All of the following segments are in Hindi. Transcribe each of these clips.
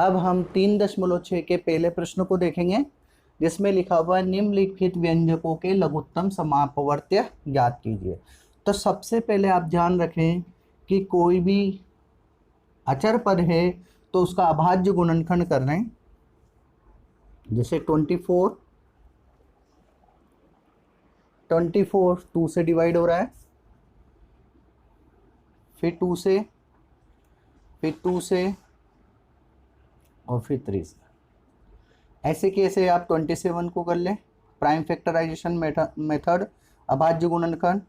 अब हम 3.6 के पहले प्रश्न को देखेंगे, जिसमें लिखा हुआ है निम्नलिखित व्यंजकों के लघुत्तम समापवर्त्य ज्ञात कीजिए। तो सबसे पहले आप ध्यान रखें कि कोई भी अचर पद है तो उसका अभाज्य गुणनखंड कर रहे हैं। जैसे 24 2 से डिवाइड हो रहा है, फिर 2 से, फिर 2 से और फिर 3 से। ऐसे कैसे आप 27 को कर लें प्राइम फैक्टराइजेशन मेथड अभाज्य गुणनखंड।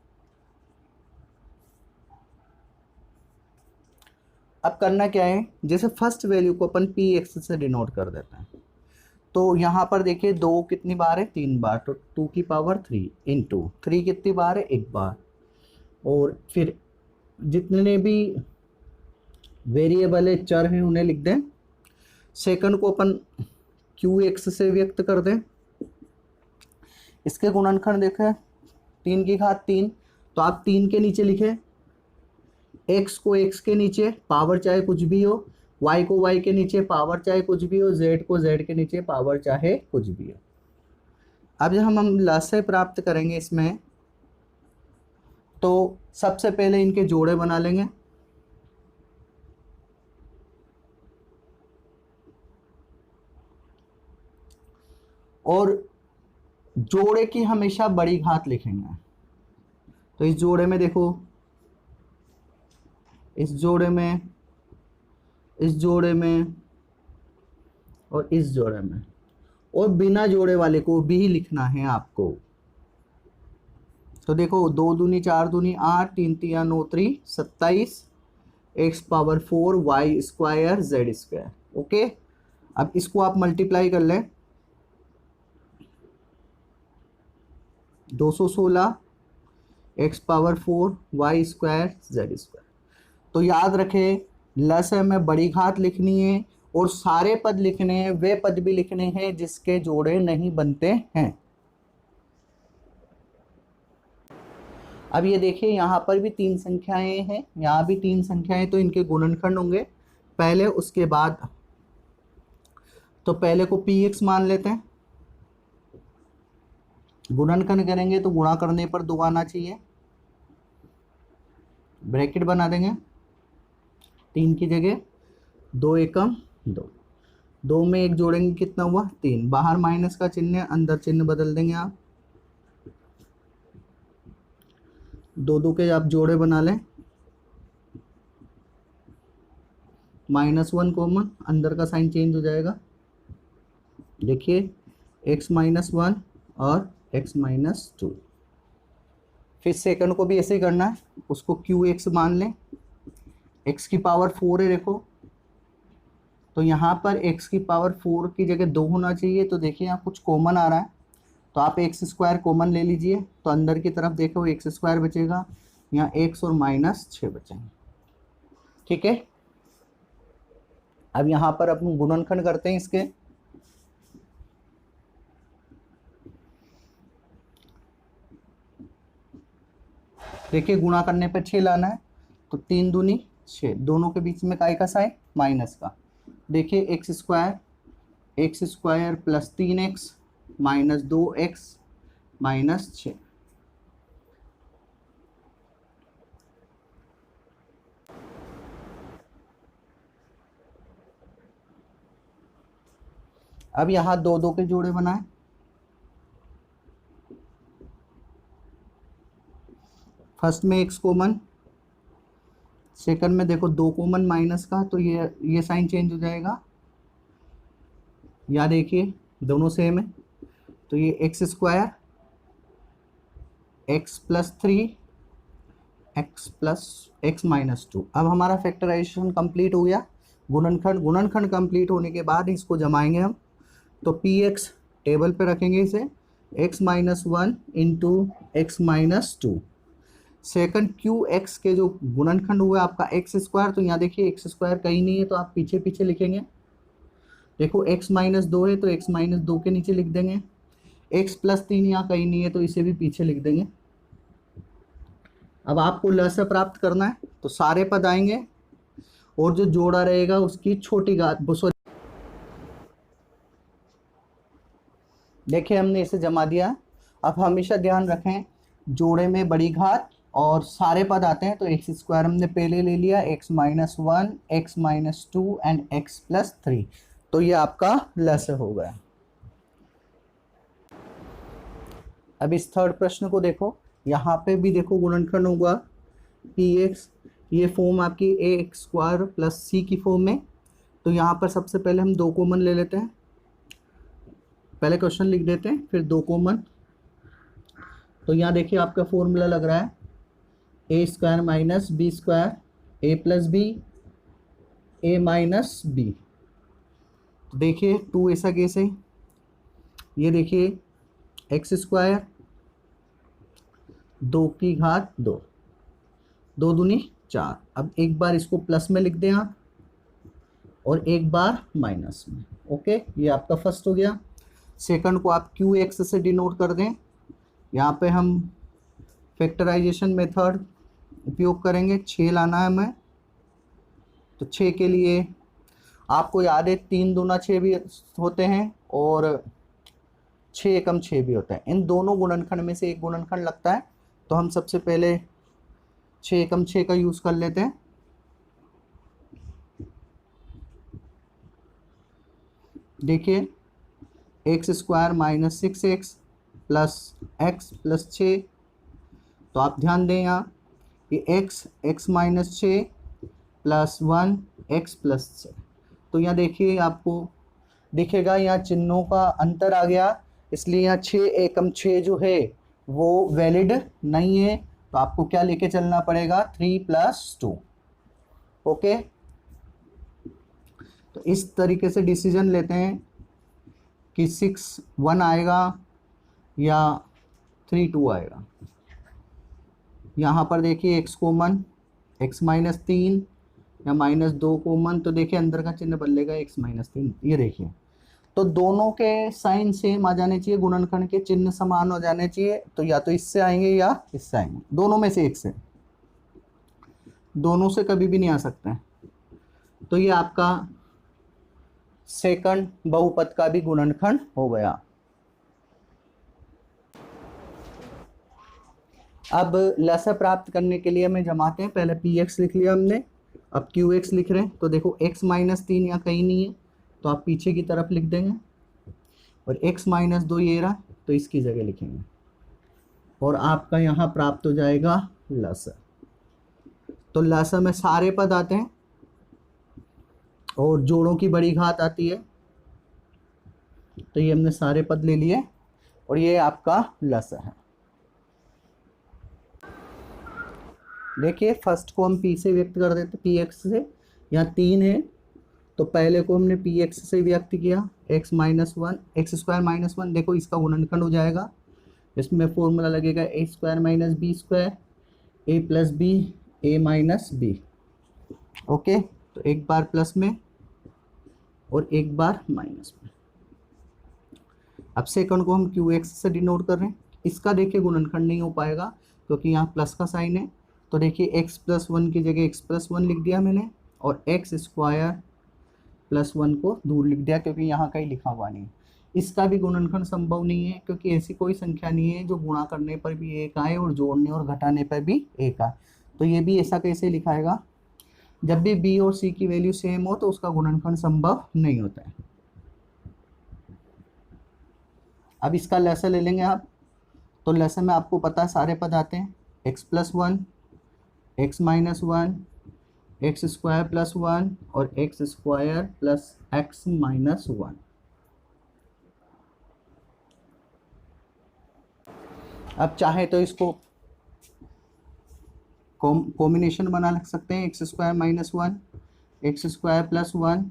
अब करना क्या है, जैसे फर्स्ट वैल्यू को अपन पी एक्स से डिनोट कर देते हैं। तो यहाँ पर देखिए 2 कितनी बार है, 3 बार, तो 2 की पावर 3 इंटू 3 कितनी बार है, 1 बार। और फिर जितने भी वेरिएबल है, चर हैं, उन्हें लिख दें। सेकंड को अपन क्यू एक्स से व्यक्त कर दें। इसके गुणनखंड देखें 3 की घात 3, तो आप 3 के नीचे लिखें x को x के नीचे पावर चाहे कुछ भी हो, y को y के नीचे पावर चाहे कुछ भी हो, z को z के नीचे पावर चाहे कुछ भी हो। अब जब हम लसाई प्राप्त करेंगे इसमें, तो सबसे पहले इनके जोड़े बना लेंगे। और जोड़े की हमेशा बड़ी घात लिखेंगे। तो इस जोड़े में देखो, इस जोड़े में, इस जोड़े में और इस जोड़े में, और बिना जोड़े वाले को भी लिखना है आपको। तो देखो 2 दूनी 4 दूनी 8, 3 तिया 9 3 27, x power 4 y square z square. Okay, अब इसको आप मल्टीप्लाई कर लें, 216 x power 4 y square z square. तो याद रखें लसाई में बड़ी घात लिखनी है और सारे पद लिखने हैं, वे पद भी लिखने हैं जिसके जोड़े नहीं बनते हैं। अब ये देखिए यहाँ पर भी 3 संख्याएं हैं, यहाँ भी 3 संख्याएं, तो इनके गुणनखंड होंगे पहले, उसके बाद। तो पहले को px मान लेते हैं, गुणनखंड करेंगे तो गुणा करने पर 2 आना चाहिए, ब्रैकेट बना देंगे 3 की जगह 2 एकम 2, 2 में 1 जोड़ेंगे कितना हुआ 3, बाहर माइनस का चिन्ह है, अंदर चिन्ह बदल देंगे आप। 2 के आप जोड़े बना लें, -1 कॉमन, अंदर का साइन चेंज हो जाएगा। देखिए x-1 और x-2। फिर सेकंड को भी ऐसे ही करना है, उसको qx मान लें, x की पावर 4 है देखो, तो यहाँ पर x की पावर 4 की जगह 2 होना चाहिए। तो देखिए यहाँ कुछ कॉमन आ रहा है, तो आप x स्क्वायर कॉमन ले लीजिए, तो अंदर की तरफ देखो x स्क्वायर बचेगा, यहाँ x और -6 बचेंगे। ठीक है, अब यहाँ पर अपन गुणनखंड करते हैं इसके। देखिए गुणा करने पर 6 लाना है, तो 3 दूनी 6, दोनों के बीच में काय का साइन माइनस का। देखिए x square plus 3x minus 2x minus 6। अब यहाँ 2 के जोड़े बनाए, फर्स्ट में x कॉमन, सेकंड में देखो 2 कॉमन माइनस का, तो ये साइन चेंज हो जाएगा। या देखिए दोनों सेम है, तो ये x square x plus 3 x plus x minus 2। अब हमारा फैक्टराइजेशन कंप्लीट हो गया। गुणनखंड कंप्लीट होने के बाद इसको जमाएंगे हम, तो px टेबल पे रखेंगे इसे, x-1 into x-2। Second qx के जो गुणनखंड हुआ आपका x स्क्वायर, तो यहाँ देखिए x स्क्वायर कहीं नहीं है, तो आप पीछे पीछे लिखेंगे। देखो x-2 है, तो x-2 के नीचे लिख देंगे। x प्लस 3 यहाँ कहीं नहीं है, तो इसे भी पीछे लिख देंगे। अब आपको लसा प्राप्त करना है तो सारे पद आएंगे और जो जोड़ा रहेगा उसकी छोटी घात, सॉरी देखिए हमने इसे जमा दिया। अब हमेशा ध्यान रखें जोड़े में बड़ी घात और सारे पद आते हैं तो एक्स स्क्वायर हमने पहले ले लिया, x minus one, x minus two and x plus three, तो ये आपका लसा हो गया। अब इस थर्ड प्रश्न को देखो, यहाँ पे भी देखो गुणनखंड होगा पी एक्स, ये फॉर्म आपकी ए एक्स स्क्वायर प्लस सी की फॉर्म में। तो यहाँ पर सबसे पहले हम दो कॉमन ले लेते हैं, पहले क्वेश्चन लिख देते हैं फिर दो कॉमन। तो यहाँ देखिए आपका फॉर्मूला लग रहा है ए स्क्वायर माइनस बी स्क्वायर ए प्लस बी ए माइनस बी। तो देखिए टू ऐसा कैसे, ये देखिए एक्स स्क्वायर दो की घात दो, दो दूनी चार। अब एक बार इसको प्लस में लिख दें आप और एक बार माइनस में। ओके, ये आपका फर्स्ट हो गया। सेकंड को आप क्यू एक्स से डिनोट कर दें। यहाँ पे हम फैक्टराइजेशन मेथड उपयोग करेंगे, 6 लाना है हमें। तो 6 के लिए आपको याद है 3 दूना 6 भी होते हैं और 6 एकम 6 भी होता है। इन दोनों गुणनखंड में से एक गुणनखंड लगता है, तो हम सबसे पहले 6 एकम 6 का यूज़ कर लेते हैं। देखिए x square minus 6x plus x plus 6। तो आप ध्यान दें यहाँ कि x minus 6 plus 1 x plus 6। तो यहाँ देखिए आपको दिखेगा यहाँ चिन्हों का अंतर आ गया, इसलिए यहाँ 6 एकम 6 जो है वो वैलिड नहीं है। तो आपको क्या लेके चलना पड़ेगा, 3 प्लस 2। ओके, तो इस तरीके से डिसीजन लेते हैं कि 6 1 आएगा या 3 2 आएगा। यहाँ पर देखिए एक्स कॉमन, एक्स माइनस 3 या माइनस 2 कॉमन, तो देखिए अंदर का चिन्ह बदलेगा एक्स माइनस 3। ये देखिए तो दोनों के साइन सेम आ जाने चाहिए, गुणनखंड के चिन्ह समान हो जाने चाहिए। तो या तो इससे आएंगे या इससे आएंगे, दोनों में से एक से, दोनों से कभी भी नहीं आ सकते हैं। तो ये आपका सेकंड बहुपद का भी गुणनखंड हो गया। अब लसा प्राप्त करने के लिए हमें जमाते हैं, पहले पी एक्स लिख लिया हमने, अब क्यू एक्स लिख रहे हैं। तो देखो एक्स माइनस 3 यहाँ कहीं नहीं है तो आप पीछे की तरफ लिख देंगे, और एक्स माइनस 2 ये रहा तो इसकी जगह लिखेंगे, और आपका यहाँ प्राप्त हो जाएगा लसा। तो लसा में सारे पद आते हैं और जोड़ों की बड़ी घात आती है। तो ये हमने सारे पद ले लिए और ये आपका लसा है। देखिए फर्स्ट को हम पी से व्यक्त कर देते, पी एक्स से। यहाँ 3 है तो पहले को हमने पी एक्स से व्यक्त किया, x minus 1 x square minus 1। देखो इसका गुणनखंड हो जाएगा, इसमें फॉर्मूला लगेगा ए स्क्वायर माइनस बी स्क्वायर ए प्लस बी ए माइनस बी। ओके, तो एक बार प्लस में और एक बार माइनस में। अब सेकंड को हम क्यू एक्स से डिनोट कर रहे हैं। इसका देखिए गुणनखंड नहीं हो पाएगा क्योंकि यहाँ प्लस का साइन है। तो देखिए एक्स प्लस 1 की जगह एक्स प्लस 1 लिख दिया मैंने, और एक्स स्क्वायर प्लस 1 को दूर लिख दिया क्योंकि यहाँ कहीं लिखा हुआ नहीं। इसका भी गुणनखंड संभव नहीं है क्योंकि ऐसी कोई संख्या नहीं है जो गुणा करने पर भी एक आए और जोड़ने और घटाने पर भी एक आए। तो ये भी ऐसा कैसे लिखाएगा, जब भी बी और सी की वैल्यू सेम हो तो उसका गुणनखंड संभव नहीं होता है। अब इसका लसा ले लेंगे आप। तो लसा में आपको पता है सारे पद आते हैं, x plus 1 x minus 1 x square plus 1 और x square plus x minus 1। अब चाहे तो इसको कॉम्बिनेशन बना लग सकते हैं, x square minus 1 x square plus 1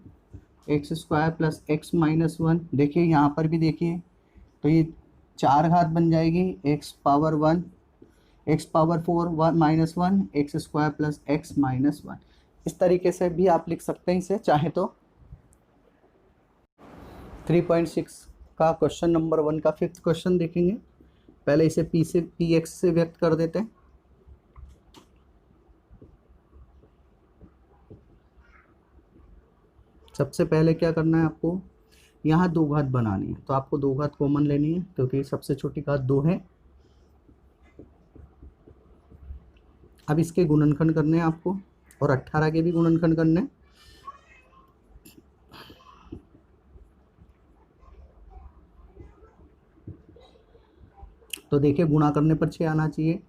x square plus x minus 1। देखिए यहाँ पर भी देखिए तो ये 4 घात बन जाएगी, x power 1 x power 4 minus 1 x square plus x minus 1। इस तरीके से भी आप लिख सकते हैं इसे चाहे तो। 3.6 का क्वेश्चन नंबर 1 का 5th क्वेश्चन देखेंगे। पहले इसे पी एक्स से व्यक्त कर देते हैं। सबसे पहले क्या करना है आपको, यहाँ दो घात बनानी है, तो आपको दो घात कॉमन लेनी है क्योंकि सबसे छोटी घात 2 है। अब इसके गुणनखंड करने हैं आपको और 18 के भी गुणनखंड करने हैं। तो देखिए गुणा करने पर 6 आना चाहिए,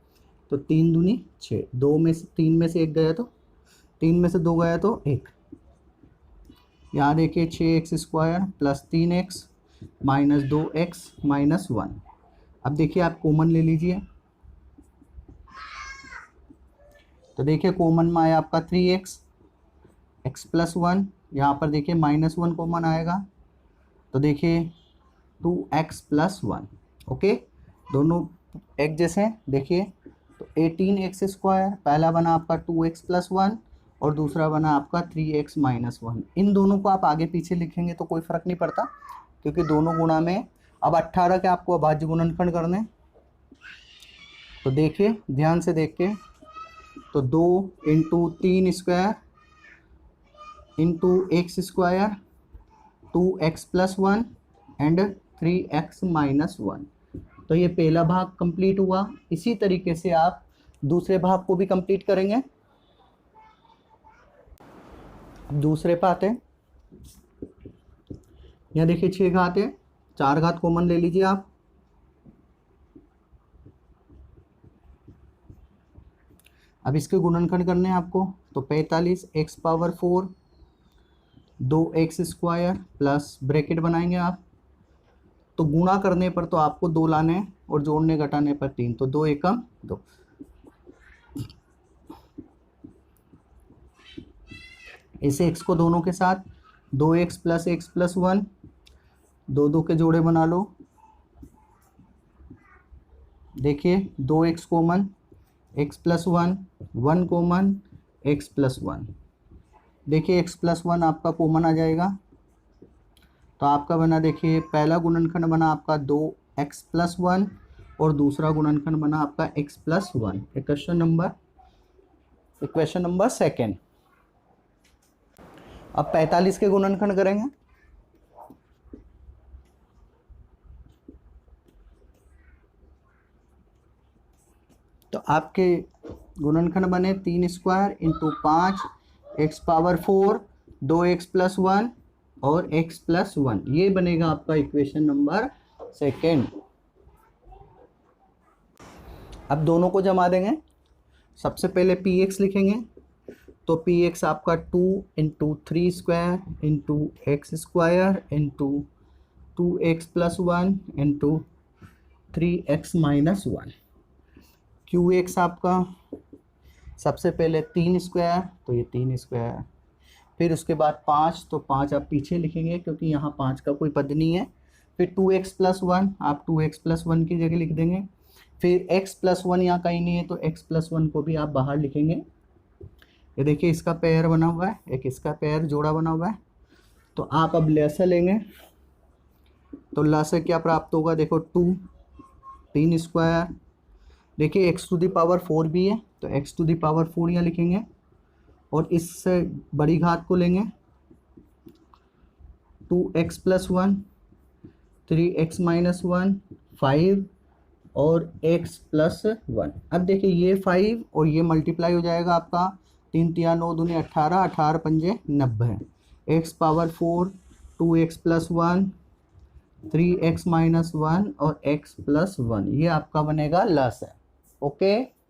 तो 3 दूनी 6, 2 में से 3 में से 1 गया तो 3 में से 2 गया तो 1। यहाँ देखिए 6x² plus 3x minus 2x minus 1। अब देखिए आप कॉमन ले लीजिए, तो देखिए कॉमन में आया आपका 3x, x प्लस 1, यहाँ पर देखिए माइनस 1 कॉमन आएगा, तो देखिए 2x प्लस 1। ओके, दोनों एक जैसे हैं। देखिए तो 18x², पहला बना आपका 2x प्लस 1 और दूसरा बना आपका 3x माइनस 1। इन दोनों को आप आगे पीछे लिखेंगे तो कोई फ़र्क नहीं पड़ता क्योंकि दोनों गुणा में। अब 18 के आपको अभाज्य गुणनखंड करने, तो देखिए ध्यान से देख के, तो 2 into 3² into x², 2x plus 1 and 3x minus 1। तो ये पहला भाग कंप्लीट हुआ। इसी तरीके से आप दूसरे भाग को भी कंप्लीट करेंगे। अब दूसरे पे आते हैं। यहाँ देखिए 6 घात है, 4 घात कॉमन ले लीजिए आप। अब इसके गुणनखंड करने हैं आपको, तो 45x⁴ 2x² प्लस ब्रैकेट बनाएंगे आप, तो गुणा करने पर तो आपको 2 लाने हैं और जोड़ने घटाने पर 3, तो 2 एकम 2। इसे x को दोनों के साथ 2x प्लस x प्लस 1, 2 के जोड़े बना लो। देखिए 2x common, x plus 1, 1 common, x plus 1। देखिए x प्लस 1 आपका कॉमन आ जाएगा, तो आपका बना, देखिए पहला गुणनखंड बना आपका 2x प्लस 1 और दूसरा गुणनखंड बना आपका x plus 1। Equation number second. अब 45 के गुणनखंड करेंगे, तो आपके गुणनखंड बने 3² इंटू 5 x⁴ 2x प्लस 1 और x प्लस 1। ये बनेगा आपका इक्वेशन नंबर सेकेंड। अब दोनों को जमा देंगे। सबसे पहले px लिखेंगे, तो px आपका 2 into 3² into x² into 2x plus 1 into 3x minus 1। qx आपका सबसे पहले 3², तो ये 3², फिर उसके बाद 5, तो 5 आप पीछे लिखेंगे क्योंकि यहाँ 5 का कोई पद नहीं है। फिर 2x प्लस 1 आप 2x प्लस 1 की जगह लिख देंगे। फिर x प्लस 1 यहाँ कहीं नहीं है, तो x प्लस 1 को भी आप बाहर लिखेंगे। ये देखिए इसका पेयर बना हुआ है, एक इसका पेयर जोड़ा बना हुआ है। तो आप अब लसा लेंगे, तो लसा क्या प्राप्त होगा, देखो 2 3²। देखिए x⁴ भी है, तो x⁴ यहाँ लिखेंगे और इससे बड़ी घात को लेंगे, 2x प्लस 1, 3x माइनस 1, 5 और x प्लस 1। अब देखिए ये 5 और ये मल्टीप्लाई हो जाएगा आपका, 3 × 9 = 18, 18 × 5 = 90। x⁴ 2x plus 1, 3x minus 1 और x प्लस 1, ये आपका बनेगा लस है। ओके।